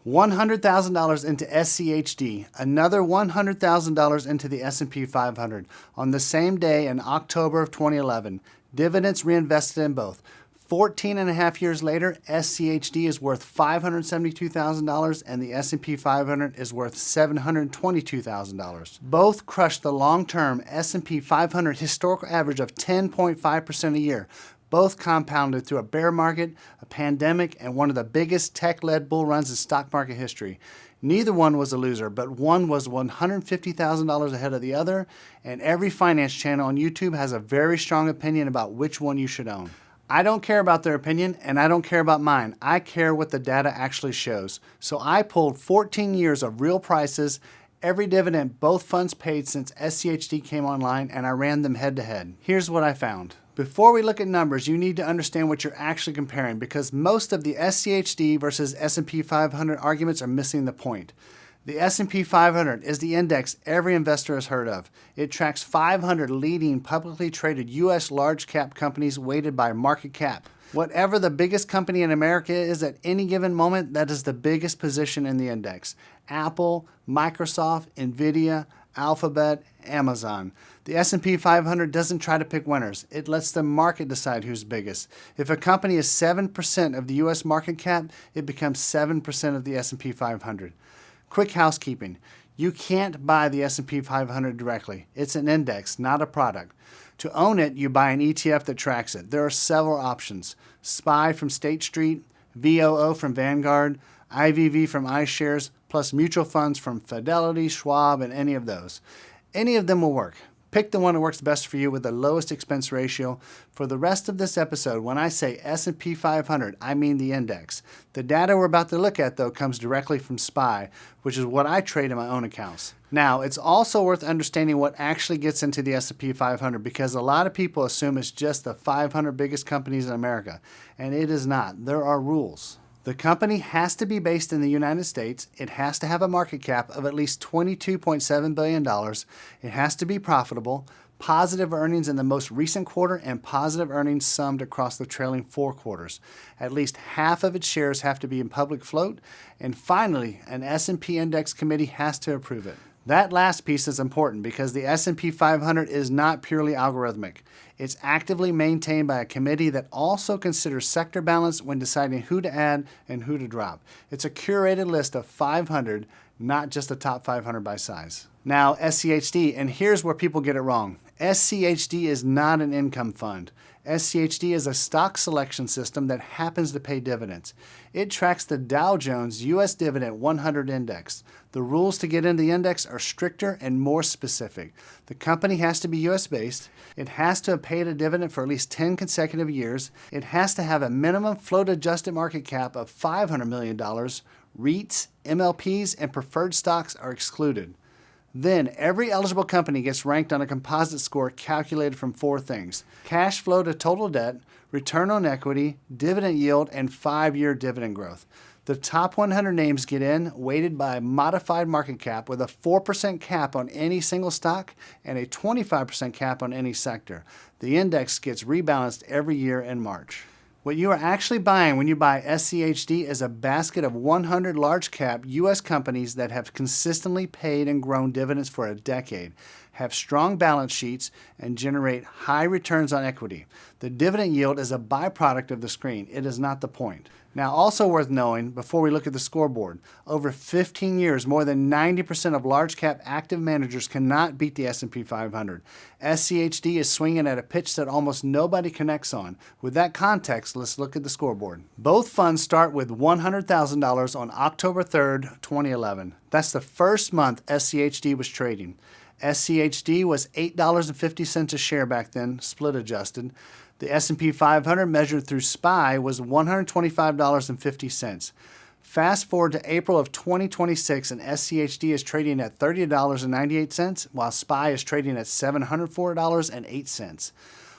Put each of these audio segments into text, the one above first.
$100,000 into SCHD, another $100,000 into the S&P 500 on the same day in October of 2011. Dividends reinvested in both. 14 and a half years later, SCHD is worth $572,000 and the S&P 500 is worth $722,000. Both crushed the long-term S&P 500 historical average of 10.5% a year. Both compounded through a bear market, a pandemic, and one of the biggest tech-led bull runs in stock market history. Neither one was a loser, but one was $150,000 ahead of the other, and every finance channel on YouTube has a very strong opinion about which one you should own. I don't care about their opinion, and I don't care about mine. I care what the data actually shows. So I pulled 14 years of real prices, every dividend both funds paid since SCHD came online, and I ran them head to head. Here's what I found. Before we look at numbers, you need to understand what you're actually comparing because most of the SCHD versus S&P 500 arguments are missing the point. The S&P 500 is the index every investor has heard of. It tracks 500 leading publicly traded U.S. large cap companies weighted by market cap. Whatever the biggest company in America is at any given moment, that is the biggest position in the index. Apple, Microsoft, Nvidia, Alphabet, Amazon. The S&P 500 doesn't try to pick winners. It lets the market decide who's biggest. If a company is 7% of the U.S. market cap, it becomes 7% of the S&P 500. Quick housekeeping. You can't buy the S&P 500 directly. It's an index, not a product. To own it, you buy an ETF that tracks it. There are several options. SPY from State Street, VOO from Vanguard, IVV from iShares, plus mutual funds from Fidelity, Schwab, and any of those. Any of them will work. Pick the one that works best for you with the lowest expense ratio. For the rest of this episode, when I say S&P 500, I mean the index. The data we're about to look at, though, comes directly from SPY, which is what I trade in my own accounts. Now, it's also worth understanding what actually gets into the S&P 500 because a lot of people assume it's just the 500 biggest companies in America, and it is not. There are rules. The company has to be based in the United States. It has to have a market cap of at least $22.7 billion. It has to be profitable, positive earnings in the most recent quarter, and positive earnings summed across the trailing 4 quarters. At least half of its shares have to be in public float. And finally, an S&P Index Committee has to approve it. That last piece is important because the S&P 500 is not purely algorithmic. It's actively maintained by a committee that also considers sector balance when deciding who to add and who to drop. It's a curated list of 500, not just the top 500 by size. Now, SCHD, and here's where people get it wrong. SCHD is not an income fund. SCHD is a stock selection system that happens to pay dividends. It tracks the Dow Jones U.S. Dividend 100 Index. The rules to get into the index are stricter and more specific. The company has to be U.S. based. It has to have paid a dividend for at least 10 consecutive years. It has to have a minimum float-adjusted market cap of $500 million. REITs, MLPs, and preferred stocks are excluded. Then, every eligible company gets ranked on a composite score calculated from 4 things: cash flow to total debt, return on equity, dividend yield, and 5-year dividend growth. The top 100 names get in, weighted by modified market cap with a 4% cap on any single stock and a 25% cap on any sector. The index gets rebalanced every year in March. What you are actually buying when you buy SCHD is a basket of 100 large-cap U.S. companies that have consistently paid and grown dividends for a decade, have strong balance sheets, and generate high returns on equity. The dividend yield is a byproduct of the screen. It is not the point. Now, also worth knowing, before we look at the scoreboard, over 15 years, more than 90% of large-cap active managers cannot beat the S&P 500. SCHD is swinging at a pitch that almost nobody connects on. With that context, let's look at the scoreboard. Both funds start with $100,000 on October 3rd, 2011. That's the first month SCHD was trading. SCHD was $8.50 a share back then, split adjusted. The S&P 500 measured through SPY was $125.50. Fast forward to April of 2026 and SCHD is trading at $30.98 while SPY is trading at $704.08.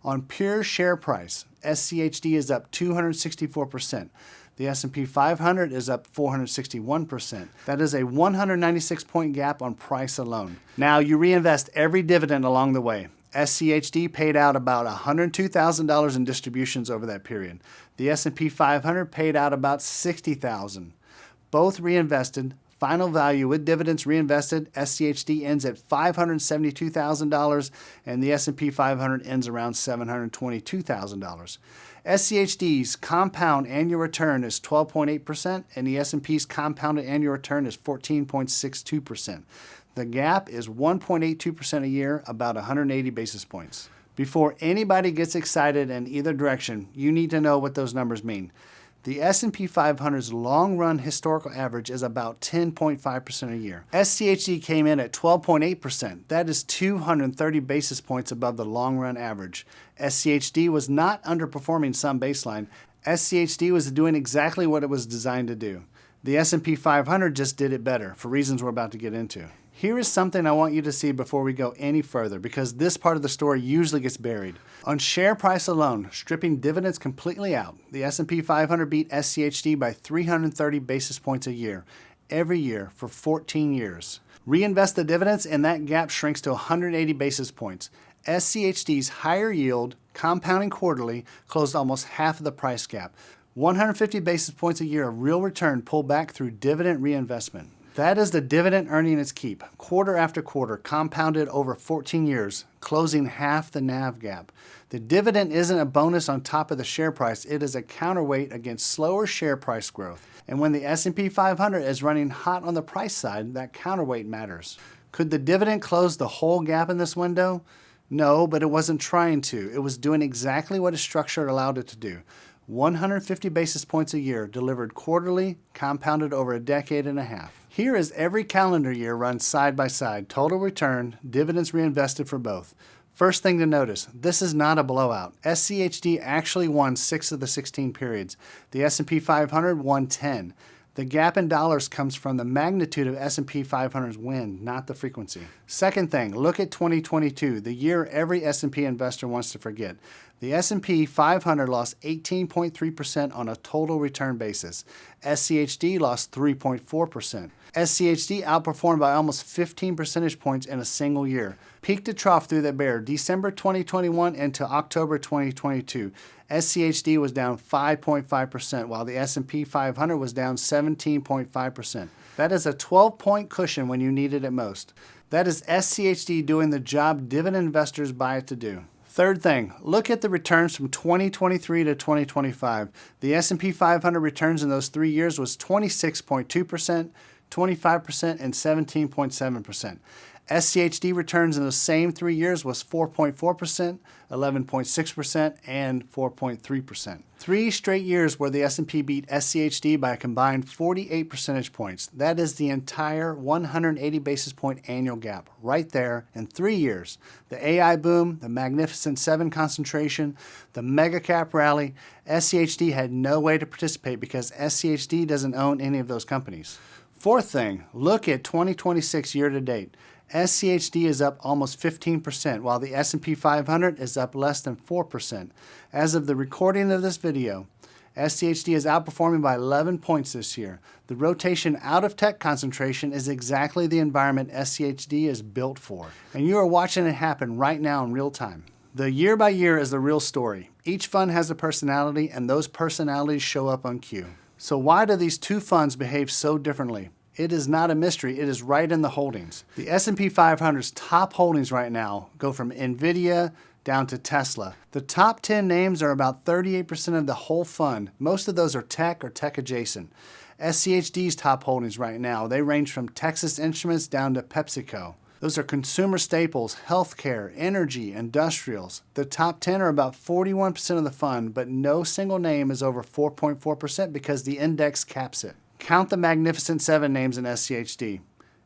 On pure share price, SCHD is up 264%. The S&P 500 is up 461%. That is a 196-point gap on price alone. Now, you reinvest every dividend along the way. SCHD paid out about $102,000 in distributions over that period. The S&P 500 paid out about $60,000. both reinvested. Final value with dividends reinvested, SCHD ends at $572,000 and the S&P 500 ends around $722,000. SCHD's compound annual return is 12.8% and the S&P's compounded annual return is 14.62%. The gap is 1.82% a year, about 180 basis points. Before anybody gets excited in either direction, you need to know what those numbers mean. The S&P 500's long-run historical average is about 10.5% a year. SCHD came in at 12.8%. That is 230 basis points above the long-run average. SCHD was not underperforming some baseline. SCHD was doing exactly what it was designed to do. The S&P 500 just did it better, for reasons we're about to get into. Here is something I want you to see before we go any further, because this part of the story usually gets buried. On share price alone, stripping dividends completely out, the S&P 500 beat SCHD by 330 basis points a year, every year for 14 years. Reinvest the dividends and that gap shrinks to 180 basis points. SCHD's higher yield, compounding quarterly, closed almost half of the price gap. 150 basis points a year of real return pulled back through dividend reinvestment. That is the dividend earning its keep, quarter after quarter, compounded over 14 years, closing half the NAV gap. The dividend isn't a bonus on top of the share price, it is a counterweight against slower share price growth. And when the S&P 500 is running hot on the price side, that counterweight matters. Could the dividend close the whole gap in this window? No, but it wasn't trying to. It was doing exactly what its structure allowed it to do. 150 basis points a year, delivered quarterly, compounded over a decade and a half. Here is every calendar year run side by side, total return, dividends reinvested for both. First thing to notice, this is not a blowout. SCHD actually won 6 of the 16 periods. The S&P 500 won 10. The gap in dollars comes from the magnitude of S&P 500's win, not the frequency. Second thing, look at 2022, the year every S&P investor wants to forget. The S&P 500 lost 18.3% on a total return basis. SCHD lost 3.4%. SCHD outperformed by almost 15 percentage points in a single year. Peak to trough through the bear, December 2021 into October 2022. SCHD was down 5.5%, while the S&P 500 was down 17.5%. That is a 12-point cushion when you needed it most. That is SCHD doing the job dividend investors buy it to do. Third thing, look at the returns from 2023 to 2025. The S&P 500 returns in those 3 years was 26.2%, 25%, and 17.7%. SCHD returns in those same 3 years was 4.4%, 11.6%, and 4.3%. 3 straight years where the S&P beat SCHD by a combined 48 percentage points. That is the entire 180 basis point annual gap right there in 3 years. The AI boom, the Magnificent Seven concentration, the mega cap rally, SCHD had no way to participate because SCHD doesn't own any of those companies. Fourth thing, look at 2026 year to date. SCHD is up almost 15%, while the S&P 500 is up less than 4%. As of the recording of this video, SCHD is outperforming by 11 points this year. The rotation out of tech concentration is exactly the environment SCHD is built for. And you are watching it happen right now in real time. The year by year is the real story. Each fund has a personality, and those personalities show up on cue. So why do these two funds behave so differently? It is not a mystery. It is right in the holdings. The S&P 500's top holdings right now go from NVIDIA down to Tesla. The top 10 names are about 38% of the whole fund. Most of those are tech or tech adjacent. SCHD's top holdings right now, they range from Texas Instruments down to PepsiCo. Those are consumer staples, healthcare, energy, industrials. The top 10 are about 41% of the fund, but no single name is over 4.4% because the index caps it. Count the Magnificent Seven names in SCHD.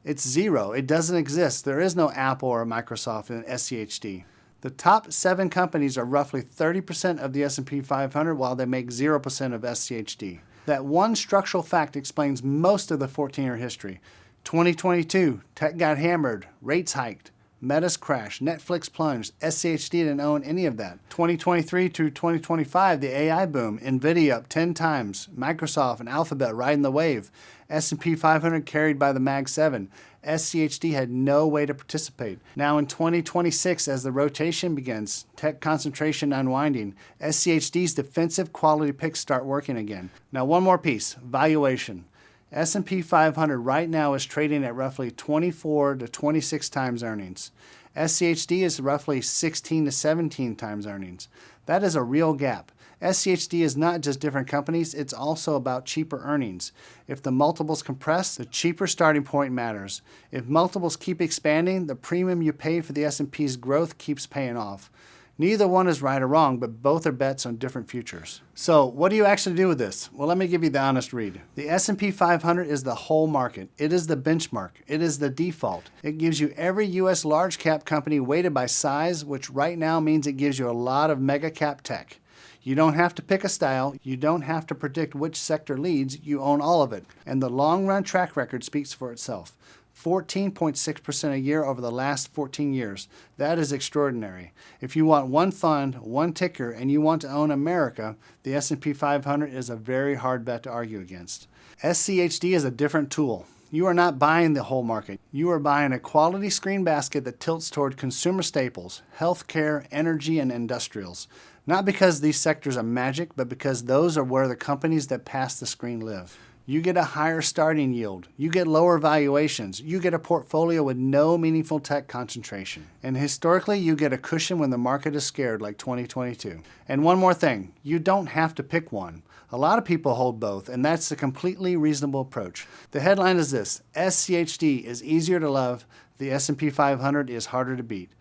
It's zero. It doesn't exist. There is no Apple or Microsoft in SCHD. The top 7 companies are roughly 30% of the S&P 500, while they make 0% of SCHD. That one structural fact explains most of the 14-year history. 2022, tech got hammered, rates hiked, Meta's crashed, Netflix plunged, SCHD didn't own any of that. 2023 to 2025, the AI boom, NVIDIA up 10 times, Microsoft and Alphabet riding the wave, S&P 500 carried by the Mag 7. SCHD had no way to participate. Now in 2026, as the rotation begins, tech concentration unwinding, SCHD's defensive quality picks start working again. Now one more piece, valuation. S&P 500 right now is trading at roughly 24 to 26 times earnings. SCHD is roughly 16 to 17 times earnings. That is a real gap. SCHD is not just different companies, it's also about cheaper earnings. If the multiples compress, the cheaper starting point matters. If multiples keep expanding, the premium you pay for the S&P's growth keeps paying off. Neither one is right or wrong, but both are bets on different futures. So what do you actually do with this? Well, let me give you the honest read. The S&P 500 is the whole market. It is the benchmark. It is the default. It gives you every U.S. large cap company weighted by size, which right now means it gives you a lot of mega cap tech. You don't have to pick a style. You don't have to predict which sector leads. You own all of it. And the long run track record speaks for itself. 14.6% a year over the last 14 years. That is extraordinary. If you want one fund, one ticker, and you want to own America, the S&P 500 is a very hard bet to argue against. SCHD is a different tool. You are not buying the whole market. You are buying a quality screen basket that tilts toward consumer staples, healthcare, energy, and industrials. Not because these sectors are magic, but because those are where the companies that pass the screen live. You get a higher starting yield. You get lower valuations. You get a portfolio with no meaningful tech concentration. And historically, you get a cushion when the market is scared, like 2022. And one more thing, you don't have to pick one. A lot of people hold both, and that's a completely reasonable approach. The headline is this: SCHD is easier to love, the S&P 500 is harder to beat.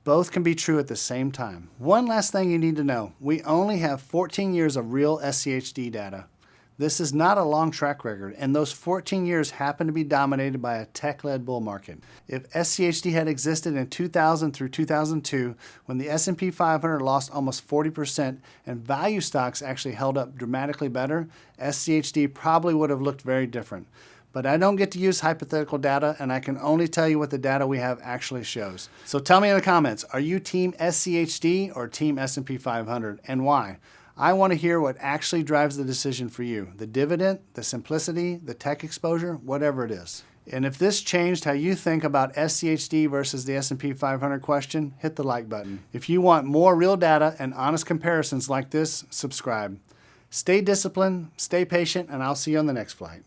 Both can be true at the same time. One last thing you need to know, we only have 14 years of real SCHD data. This is not a long track record, and those 14 years happen to be dominated by a tech-led bull market. If SCHD had existed in 2000 through 2002, when the S&P 500 lost almost 40% and value stocks actually held up dramatically better, SCHD probably would have looked very different. But I don't get to use hypothetical data, and I can only tell you what the data we have actually shows. So tell me in the comments, are you team SCHD or team S&P 500, and why? I want to hear what actually drives the decision for you. The dividend, the simplicity, the tech exposure, whatever it is. And if this changed how you think about SCHD versus the S&P 500 question, hit the like button. If you want more real data and honest comparisons like this, subscribe. Stay disciplined, stay patient, and I'll see you on the next flight.